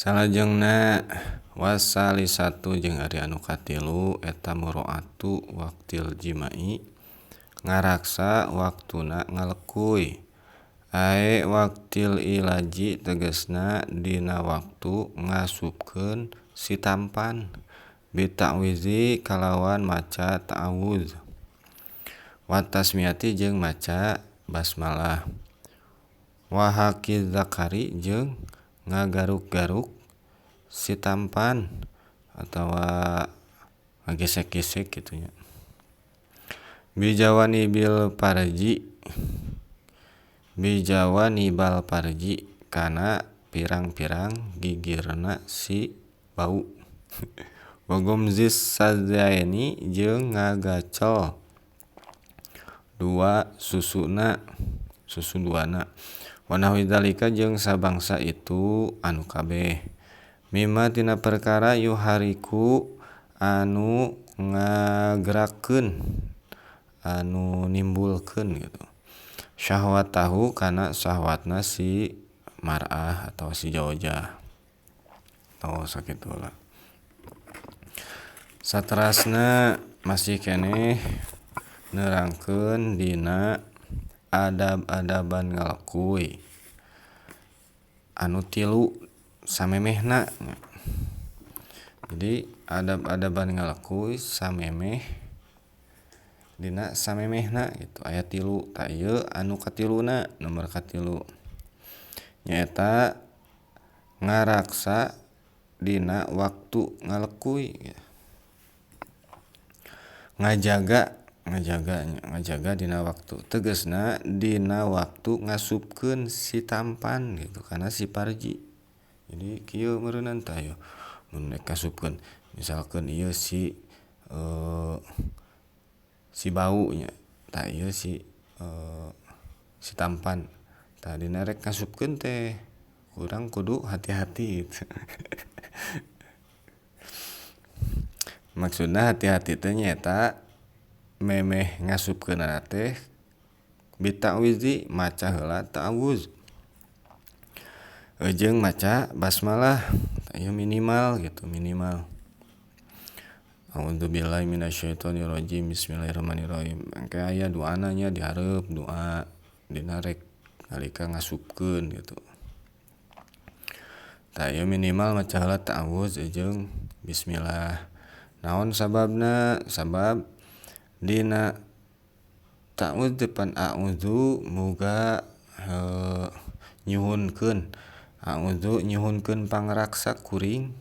Salajengna wasalisatu jeung ari anu katilu eta muroatu waqtil jimai ngaraksa waktuna ngalekuy. Ae waqtil ilaji tegasna dina waktu ngasupkeun si tampan bita'wizi kalawan maca ta'awudz watasmiyati jeung maca basmalah wa haqiz zakari jeung ngagaruk-garuk si tampan atawa ngagesek-gesek kitu nya. Bijawanibal farji kana pirang-pirang gigirna si bau. Wa gomzis sadyaini jeung ngagacel susu duana. Wa nahwi dzalika jeung sabangsa itu anu kabeh. Mimma tina perkara yuhariku anu ngagerakeun anu nimbulkeun gitu. Syahwatahu kana syahwatna si mar'ah atau si zawjah. Atau sakitu lah. Saterasna masih keneh nerangkeun dina adab-adaban ngalekuy anu tilu samemehna. Jadi adab-adaban ngalekuy samemeh dina samemehna gitu aya tilu. Ta ieu anu katiluna nomor katilu nyaeta ngaraksa dina waktu ngalekuy ngajaga dina waktu tegasna dina waktu ngasupkeun si tampan gitu kana si farji. Jadi kieu meureunan tah aya mun rek ngasupkeun misalkeun ieu si bau nya tah ieu si tampan tah dina rek ngasupkeun teh urang kudu hati-hati gitu. Maksudna hati-hati teh nyaeta memeh ngasupkeunana teh bita'wizi maca heula ta'awudz jeung maca basmalah ieu minimal gitu minimal. A'udzubillahi minasyaitonirrajim bismillahirrahmanirrahim. Engke aya doana nya di hareup doa dina rek nalika ngasupkeun gitu. Tah ieu minimal maca heula ta'awudz jeung bismillah. Naon sababna? Sabab dina ta'awudz depan a'udzu muga nyuhunkeun pangraksa kuring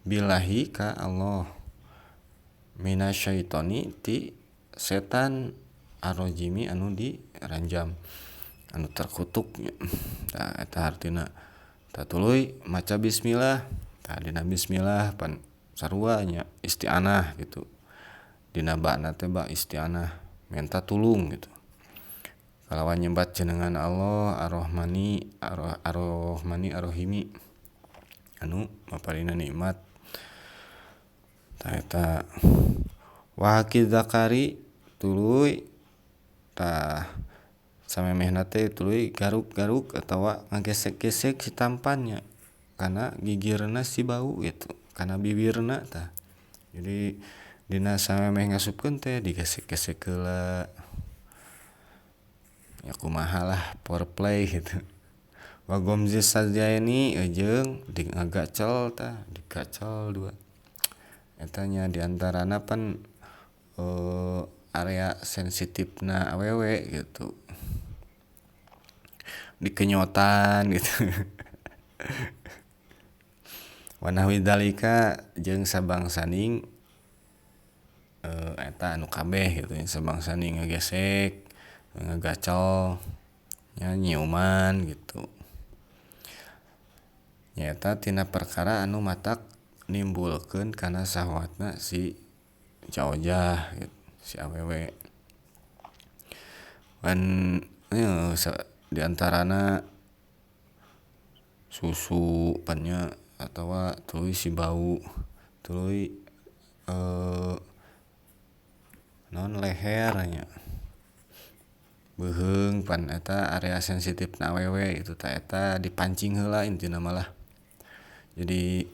billahi ka Allah minasyaitoni ti setan arrajimi anu diranjam anu terkutuk nya. Tah eta artina. Tah tuluy maca bismillah. Tah dina bismillah pan sarua nya isti'anah gitu. Dina ba'na teh ba isti'anah minta tulung gitu. Kalawan nyebat jenengan Allah Ar-Rahmani Ar-Rahimi anu maparina nikmat. Tah eta wa haqiz zakari tuluy tah samemehna teh tuluy garuk-garuk atawa ngagesek-gesek si tampannya kana gigirna si bau gitu kana bibirna tah. Jadi dina samemeh ngasupkeun teh digesek-gesek heula. Ya kumaha lah foreplay gitu. Wa gomzis sadyaini jeung ngagacel tah digacel dua. Eta nya diantarana pan area sensitifna awewe gitu. Dikenyotan gitu. Wa nahwi dzalika jeung sabangsaning eta anu kabeh gitu sabangsaning ngagesek ngagacel nya nyiuman gitu. Nyaeta tina perkara anu matak nimbulkeun kana syahwatna si zawjah gitu, si awewe. Pan diantarana susu pan nya atawa tuluy si bau tuluy naon leher nya beuheung pan eta area sensitifna awewe itu tah eta dipancing heula intina mah lah Jadi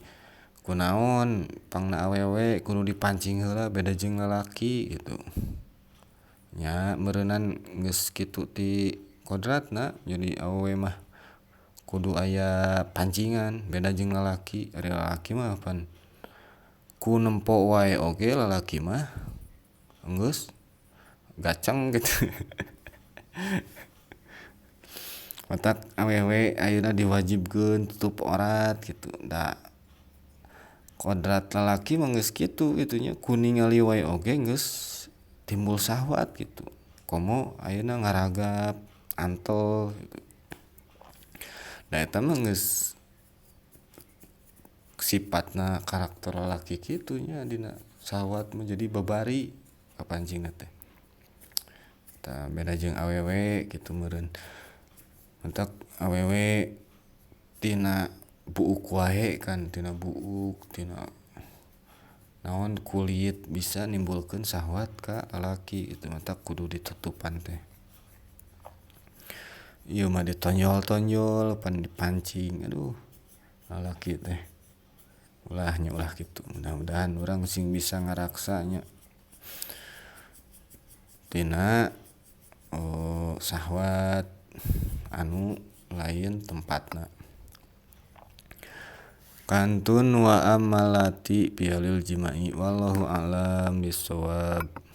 kunaon pangna awewe kudu dipancing heula beda jeung lalaki gitu nya meureunnan geus kitu ti kodratna jadi awewe mah kudu aya pancingan beda jeung lalaki ari lalaki mah pan ku nempo wae oge lalaki mah geus gaceng gitu matak awewe ayeuna diwajibkeun tutup aurat gitu da kodrat lalaki mah geus kitu nya ku ningali wae oge geus timbul syahwat gitu komo ayeuna ngaragap anteng gitu da eta mah geus sifatna karakter lalaki kitu nya dina syahwat mah jadi babari kapancingna teh tah beda jeung awewe gitu meureun matak awewe tina buuk wae kan tina buuk tina naon kulit bisa nimbulkeun syahwat ka lalaki gitu matak kudu ditutupan teh ieu mah ditonjol-tonjol pan dipancing aduh lalaki teh ulah nya ulah kitu mudah-mudahan urang sing bisa ngaraksa nya tina syahwat anu lain tempatna kantun wa amalati bihalil jima'i wallahu a'lam bissawab.